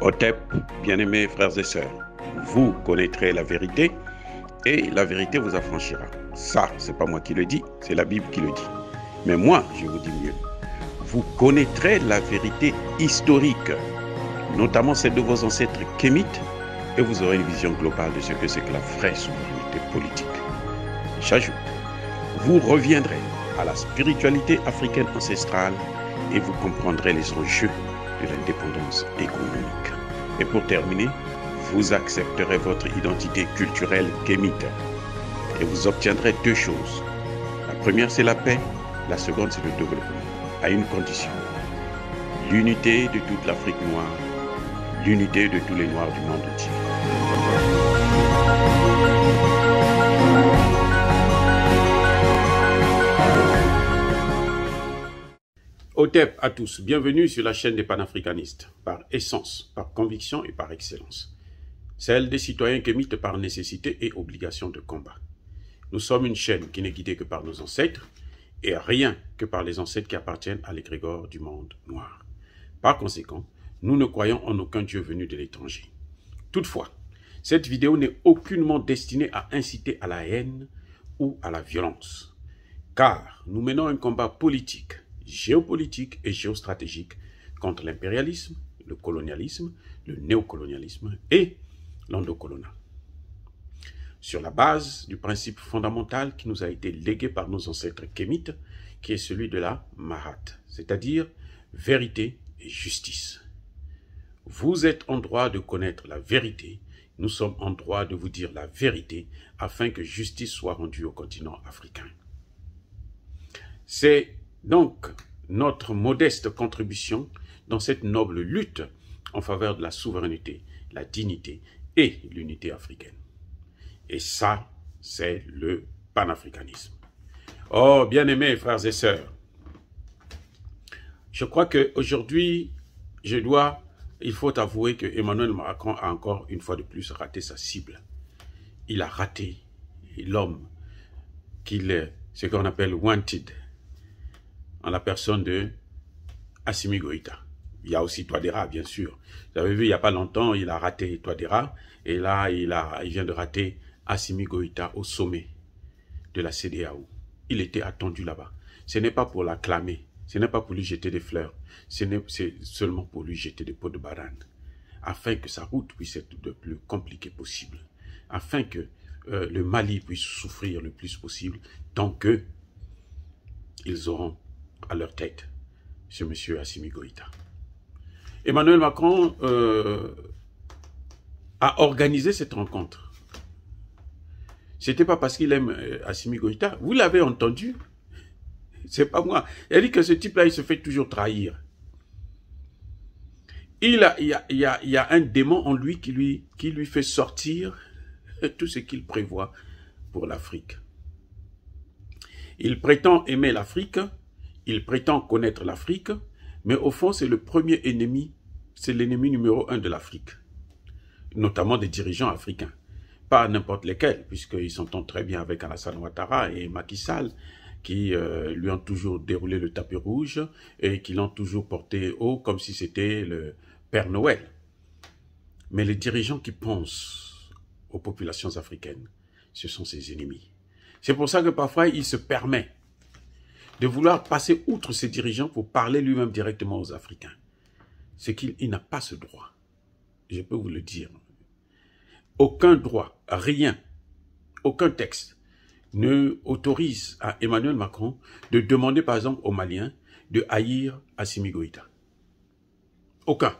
Otep, bien-aimés frères et sœurs, vous connaîtrez la vérité et la vérité vous affranchira. Ça, c'est pas moi qui le dis, c'est la Bible qui le dit. Mais moi, je vous dis mieux. Vous connaîtrez la vérité historique, notamment celle de vos ancêtres kémites, et vous aurez une vision globale de ce que c'est que la vraie souveraineté politique. J'ajoute, vous reviendrez à la spiritualité africaine ancestrale et vous comprendrez les enjeux de l'indépendance économique. Et pour terminer, vous accepterez votre identité culturelle kémite et vous obtiendrez deux choses. La première, c'est la paix. La seconde, c'est le développement, à une condition. L'unité de toute l'Afrique noire, l'unité de tous les Noirs du monde entier. Otep à tous, bienvenue sur la chaîne des panafricanistes, par essence, par conviction et par excellence. Celle des citoyens kémites par nécessité et obligation de combat. Nous sommes une chaîne qui n'est guidée que par nos ancêtres, et rien que par les ancêtres qui appartiennent à l'égrégore du monde noir. Par conséquent, nous ne croyons en aucun Dieu venu de l'étranger. Toutefois, cette vidéo n'est aucunement destinée à inciter à la haine ou à la violence, car nous menons un combat politique, géopolitique et géostratégique contre l'impérialisme, le colonialisme, le néocolonialisme et l'endocoloniat. Sur la base du principe fondamental qui nous a été légué par nos ancêtres kémites, qui est celui de la Mahat, c'est-à-dire vérité et justice. Vous êtes en droit de connaître la vérité, nous sommes en droit de vous dire la vérité afin que justice soit rendue au continent africain. C'est donc notre modeste contribution dans cette noble lutte en faveur de la souveraineté, la dignité et l'unité africaine. Et ça, c'est le panafricanisme. Oh, bien-aimés frères et sœurs, je crois qu'aujourd'hui, il faut avouer que Emmanuel Macron a encore une fois de plus raté sa cible. Il a raté l'homme ce qu'on appelle wanted, en la personne de Assimi Goïta. Il y a aussi Touadéra, bien sûr. Vous avez vu, il n'y a pas longtemps, il a raté Touadéra, et là, il vient de rater Assimi Goïta au sommet de la CEDEAO. Il était attendu là-bas. Ce n'est pas pour l'acclamer, ce n'est pas pour lui jeter des fleurs, c'est seulement pour lui jeter des pots de banane, afin que sa route puisse être le plus compliquée possible, afin que le Mali puisse souffrir le plus possible, tant que ils auront à leur tête ce monsieur Assimi Goïta. Emmanuel Macron a organisé cette rencontre. C'était pas parce qu'il aime Assimi Goïta. Vous l'avez entendu. C'est pas moi. Il dit que ce type-là, il se fait toujours trahir. Il y a un démon en lui qui lui fait sortir tout ce qu'il prévoit pour l'Afrique. Il prétend aimer l'Afrique, il prétend connaître l'Afrique, mais au fond, c'est le premier ennemi, c'est l'ennemi numéro 1 de l'Afrique, notamment des dirigeants africains. Pas n'importe lesquels, puisqu'ils s'entendent très bien avec Alassane Ouattara et Macky Sall, qui lui ont toujours déroulé le tapis rouge et qui l'ont toujours porté haut comme si c'était le Père Noël. Mais les dirigeants qui pensent aux populations africaines, ce sont ses ennemis. C'est pour ça que parfois il se permet de vouloir passer outre ces dirigeants pour parler lui-même directement aux Africains. C'est qu'il n'a pas ce droit. Je peux vous le dire. Aucun droit, rien, aucun texte ne autorise à Emmanuel Macron de demander par exemple aux Maliens de haïr Assimi Goïta. Aucun.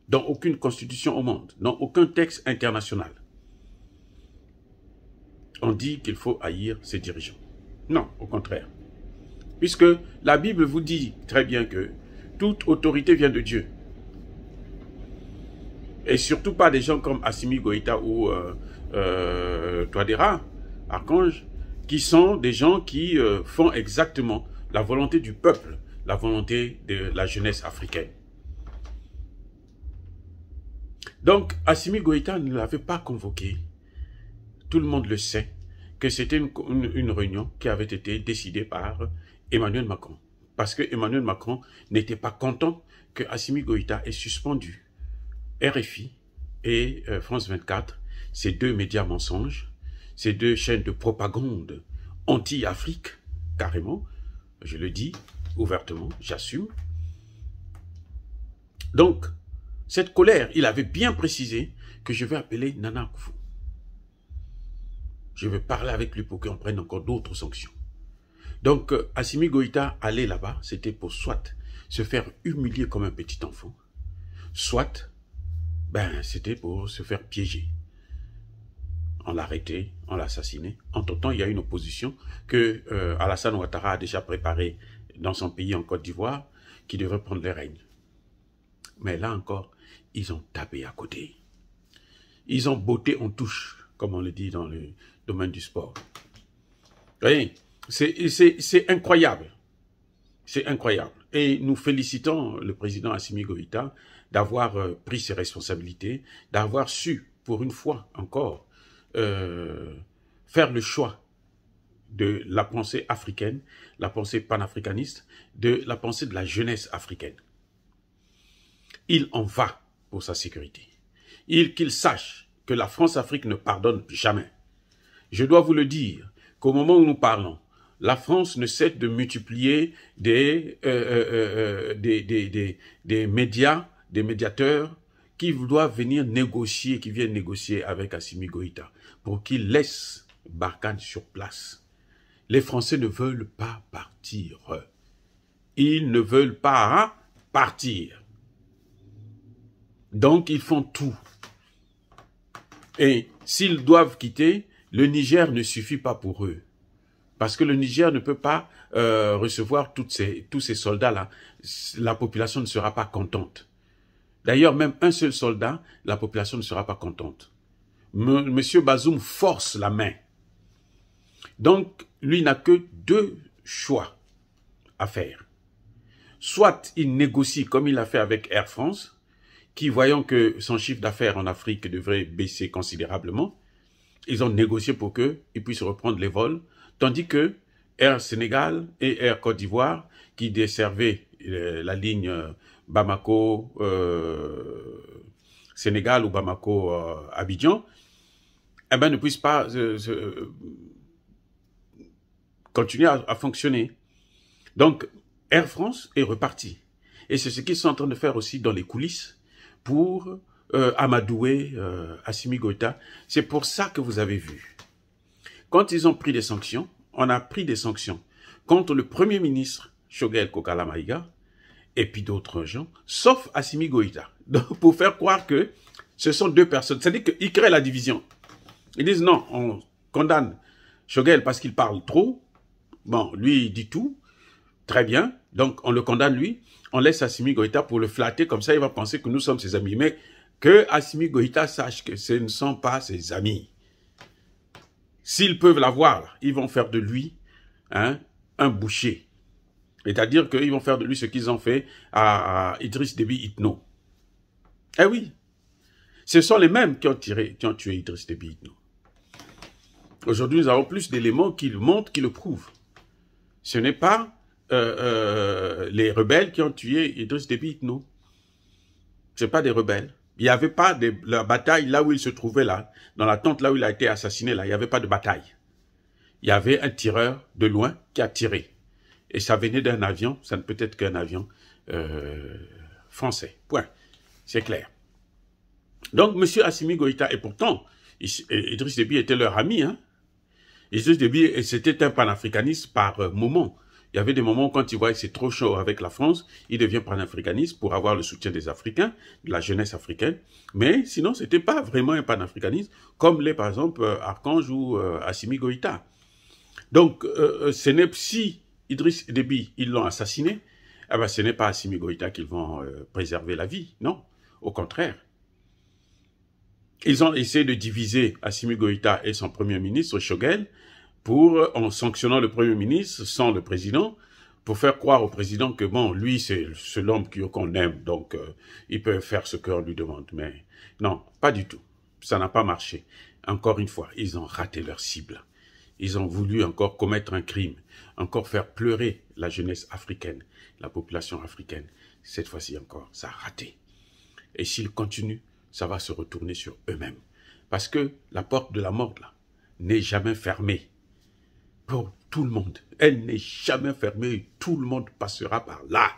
Dans aucune constitution au monde, dans aucun texte international. On dit qu'il faut haïr ces dirigeants. Non, au contraire. Puisque la Bible vous dit très bien que toute autorité vient de Dieu. Et surtout pas des gens comme Assimi Goïta ou Touadéra, Archange, qui sont des gens qui font exactement la volonté du peuple, la volonté de la jeunesse africaine. Donc, Assimi Goïta ne l'avait pas convoqué. Tout le monde le sait, que c'était une réunion qui avait été décidée par Emmanuel Macron. parce que Emmanuel Macron n'était pas content que Assimi Goïta ait suspendu RFI et France 24, ces deux médias mensonges, ces deux chaînes de propagande anti-Afrique, carrément, je le dis ouvertement, j'assume. Donc, cette colère, il avait bien précisé que je vais appeler Nana Akufo. Je vais parler avec lui pour qu'on prenne encore d'autres sanctions. Donc, Assimi Goïta aller là-bas, c'était pour soit se faire humilier comme un petit enfant, soit, c'était pour se faire piéger. On l'a arrêté, on l'a assassiné. Entre-temps, il y a une opposition que Alassane Ouattara a déjà préparée dans son pays, en Côte d'Ivoire, qui devrait prendre le règne. Mais là encore, ils ont tapé à côté. Ils ont botté en touche, comme on le dit dans le domaine du sport. Vous voyez, c'est incroyable. C'est incroyable. Et nous félicitons le président Assimi Goïta d'avoir pris ses responsabilités, d'avoir su, pour une fois encore, faire le choix de la pensée africaine, la pensée panafricaniste, de la pensée de la jeunesse africaine. Il en va pour sa sécurité. Qu'il sache que la France-Afrique ne pardonne jamais. Je dois vous le dire qu'au moment où nous parlons, la France ne cesse de multiplier des médias, des médiateurs qui doivent venir négocier, qui viennent négocier avec Assimi Goïta pour qu'il laisse Barkhane sur place. Les Français ne veulent pas partir. Ils ne veulent pas partir. Donc, ils font tout. Et s'ils doivent quitter, le Niger ne suffit pas pour eux. Parce que le Niger ne peut pas recevoir tous ces soldats-là. La population ne sera pas contente. D'ailleurs, même un seul soldat, la population ne sera pas contente. Monsieur Bazoum force la main. Donc, lui n'a que deux choix à faire. Soit il négocie comme il a fait avec Air France, qui, voyant que son chiffre d'affaires en Afrique devrait baisser considérablement, ils ont négocié pour qu'ils puissent reprendre les vols, tandis que Air Sénégal et Air Côte d'Ivoire, qui desservaient la ligne Bamako Sénégal ou Bamako Abidjan, ne puissent pas continuer à fonctionner. Donc, Air France est reparti. Et c'est ce qu'ils sont en train de faire aussi dans les coulisses pour amadouer Assimi Goïta. C'est pour ça que vous avez vu. Quand ils ont pris des sanctions, on a pris des sanctions contre le Premier ministre Choguel Kokala Maïga et puis d'autres gens, sauf Assimi Goïta. Donc, pour faire croire que ce sont deux personnes. C'est-à-dire qu'ils créent la division. Ils disent non, on condamne Choguel parce qu'il parle trop. Bon, lui, il dit tout. Très bien. Donc, on le condamne lui. On laisse Assimi Goïta pour le flatter. Comme ça, il va penser que nous sommes ses amis. Mais que Assimi Goïta sache que ce ne sont pas ses amis. S'ils peuvent l'avoir, ils vont faire de lui un boucher. C'est-à-dire qu'ils vont faire de lui ce qu'ils ont fait à Idriss Déby Itno. Eh oui. Ce sont les mêmes qui ont tué Idriss Déby Itno. Aujourd'hui, nous avons plus d'éléments qui le montrent, qui le prouvent. Ce n'est pas les rebelles qui ont tué Idriss Déby Itno. Ce n'est pas des rebelles. Il n'y avait pas de la bataille là où il se trouvait là, dans la tente là où il a été assassiné là, il n'y avait pas de bataille. Il y avait un tireur de loin qui a tiré. Et ça venait d'un avion, ça ne peut être qu'un avion français. Point. C'est clair. Donc, M. Assimi Goïta, et pourtant, Idriss Déby était leur ami, hein. Idriss Déby, c'était un panafricaniste par moment. Il y avait des moments quand il voyait que c'est trop chaud avec la France, il devient panafricaniste pour avoir le soutien des Africains, de la jeunesse africaine. Mais sinon, c'était pas vraiment un panafricaniste, comme l'est par exemple Archange ou Assimi Goïta. Donc, si Idriss Déby, ils l'ont assassiné, ce n'est pas Assimi Goïta qu'ils vont préserver la vie, non, au contraire. Ils ont essayé de diviser Assimi Goïta et son premier ministre, Choguel, en sanctionnant le premier ministre sans le président, pour faire croire au président que, bon, lui, c'est l'homme qu'on aime, donc il peut faire ce qu'on lui demande. Mais non, pas du tout. Ça n'a pas marché. Encore une fois, ils ont raté leur cible. ils ont voulu encore commettre un crime, encore faire pleurer la jeunesse africaine, la population africaine. Cette fois-ci encore, ça a raté. Et s'ils continuent, ça va se retourner sur eux-mêmes. Parce que la porte de la mort, là, n'est jamais fermée pour tout le monde. Elle n'est jamais fermée. Tout le monde passera par là.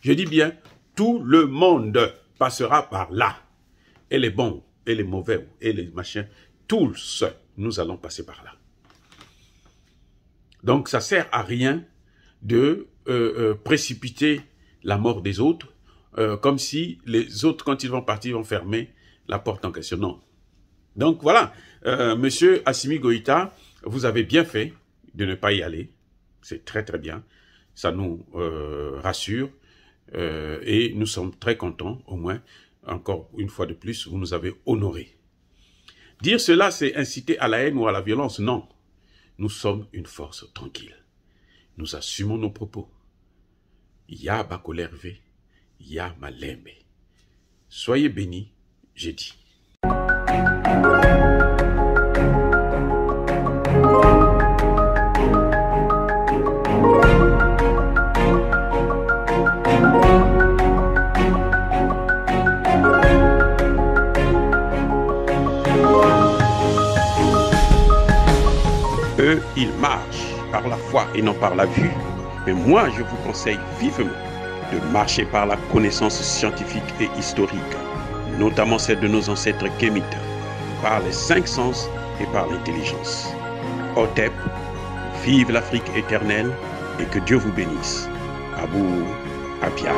Je dis bien, tout le monde passera par là. Et les bons, et les mauvais, et les machins, tous, nous allons passer par là. Donc, ça sert à rien de précipiter la mort des autres, comme si les autres, quand ils vont partir, vont fermer la porte en question. Non. Donc, voilà. Monsieur Assimi Goïta, vous avez bien fait de ne pas y aller. C'est très, très bien. Ça nous rassure. Et nous sommes très contents, au moins, encore une fois de plus, vous nous avez honorés. Dire cela, c'est inciter à la haine ou à la violence. Non. Nous sommes une force tranquille. Nous assumons nos propos. Ya Bakolerve, Ya Malembe. Soyez bénis, j'ai dit. Eux, ils marchent par la foi et non par la vue. Mais moi, je vous conseille vivement de marcher par la connaissance scientifique et historique, notamment celle de nos ancêtres kémites, par les 5 sens et par l'intelligence. Otep, vive l'Afrique éternelle et que Dieu vous bénisse. Abou Apia.